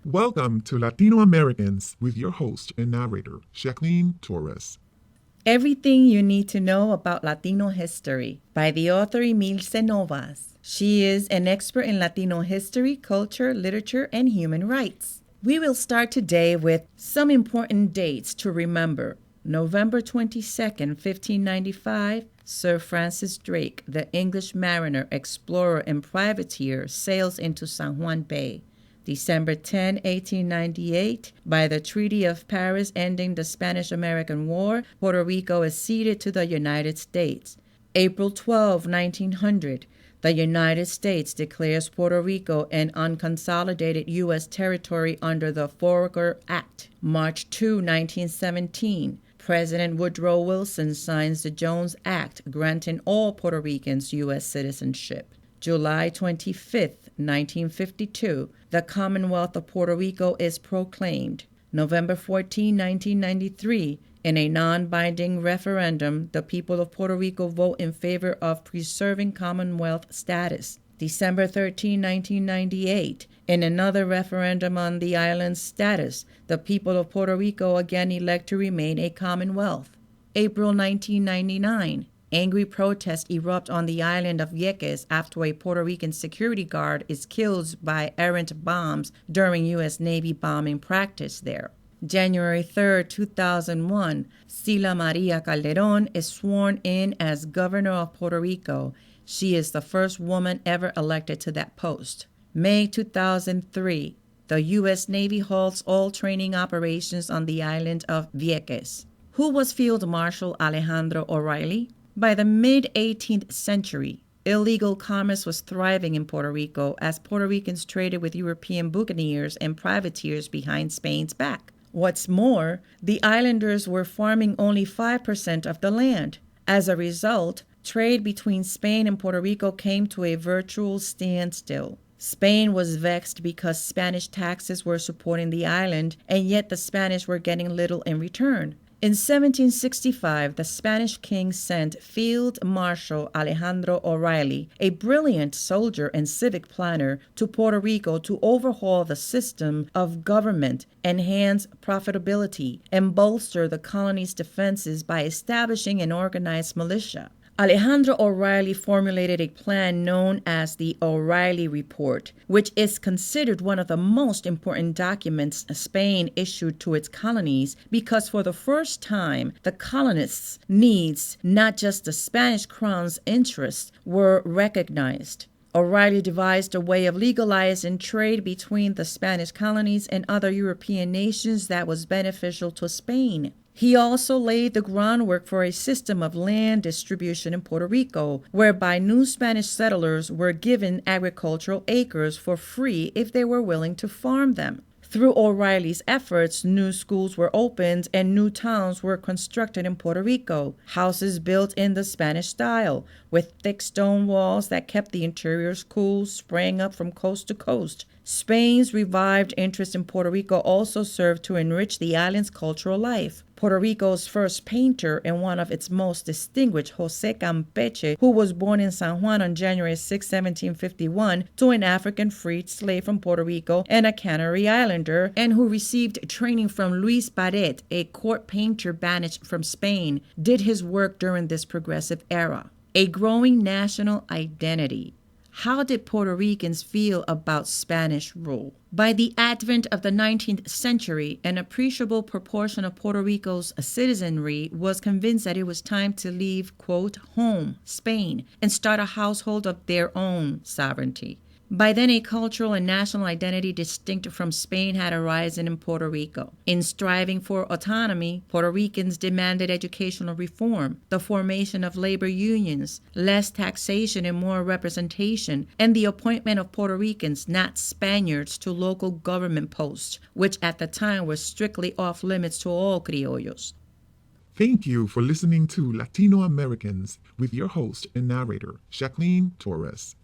Welcome to Latino Americans with your host and narrator, Jacqueline Torres. Everything you need to know about Latino history by the author Himilce Novas. She is an expert in Latino history, culture, literature, and human rights. We will start today with some important dates to remember. November 22nd, 1595, Sir Francis Drake, the English mariner, explorer, and privateer, sails into San Juan Bay. December 10, 1898, by the Treaty of Paris ending the Spanish-American War, Puerto Rico is ceded to the United States. April 12, 1900, the United States declares Puerto Rico an unconsolidated U.S. territory under the Foraker Act. March 2, 1917, President Woodrow Wilson signs the Jones Act, granting all Puerto Ricans U.S. citizenship. July 25, 1952, the Commonwealth of Puerto Rico is proclaimed. November 14, 1993, in a non-binding referendum, the people of Puerto Rico vote in favor of preserving Commonwealth status. December 13, 1998, in another referendum on the island's status, the people of Puerto Rico again elect to remain a Commonwealth. April 1999, angry protests erupt on the island of Vieques after a Puerto Rican security guard is killed by errant bombs during U.S. Navy bombing practice there. January 3, 2001, Sila Maria Calderón is sworn in as governor of Puerto Rico. She is the first woman ever elected to that post. May 2003, the U.S. Navy halts all training operations on the island of Vieques. Who was Field Marshal Alejandro O'Reilly? By the mid-18th century, illegal commerce was thriving in Puerto Rico as Puerto Ricans traded with European buccaneers and privateers behind Spain's back. What's more, the islanders were farming only 5% of the land. As a result, trade between Spain and Puerto Rico came to a virtual standstill. Spain was vexed because Spanish taxes were supporting the island, and yet the Spanish were getting little in return. In 1765, the Spanish king sent Field Marshal Alejandro O'Reilly, a brilliant soldier and civic planner, to Puerto Rico to overhaul the system of government, enhance profitability, and bolster the colony's defenses by establishing an organized militia. Alejandro O'Reilly formulated a plan known as the O'Reilly Report, which is considered one of the most important documents Spain issued to its colonies because for the first time, the colonists' needs, not just the Spanish crown's interests, were recognized. O'Reilly devised a way of legalizing trade between the Spanish colonies and other European nations that was beneficial to Spain. He also laid the groundwork for a system of land distribution in Puerto Rico, whereby new Spanish settlers were given agricultural acres for free if they were willing to farm them. Through O'Reilly's efforts, new schools were opened and new towns were constructed in Puerto Rico, houses built in the Spanish style, with thick stone walls that kept the interiors cool, sprang up from coast to coast. Spain's revived interest in Puerto Rico also served to enrich the island's cultural life. Puerto Rico's first painter and one of its most distinguished, José Campeche, who was born in San Juan on January 6, 1751, to an African freed slave from Puerto Rico and a Canary Islander, and who received training from Luis Barret, a court painter banished from Spain, did his work during this progressive era. A growing national identity. How did Puerto Ricans feel about Spanish rule? By the advent of the 19th century, an appreciable proportion of Puerto Rico's citizenry was convinced that it was time to leave, quote, home, Spain, and start a household of their own sovereignty. By then, a cultural and national identity distinct from Spain had arisen in Puerto Rico. In striving for autonomy, Puerto Ricans demanded educational reform, the formation of labor unions, less taxation and more representation, and the appointment of Puerto Ricans, not Spaniards, to local government posts, which at the time were strictly off limits to all criollos. Thank you for listening to Latino Americans with your host and narrator, Jacqueline Torres.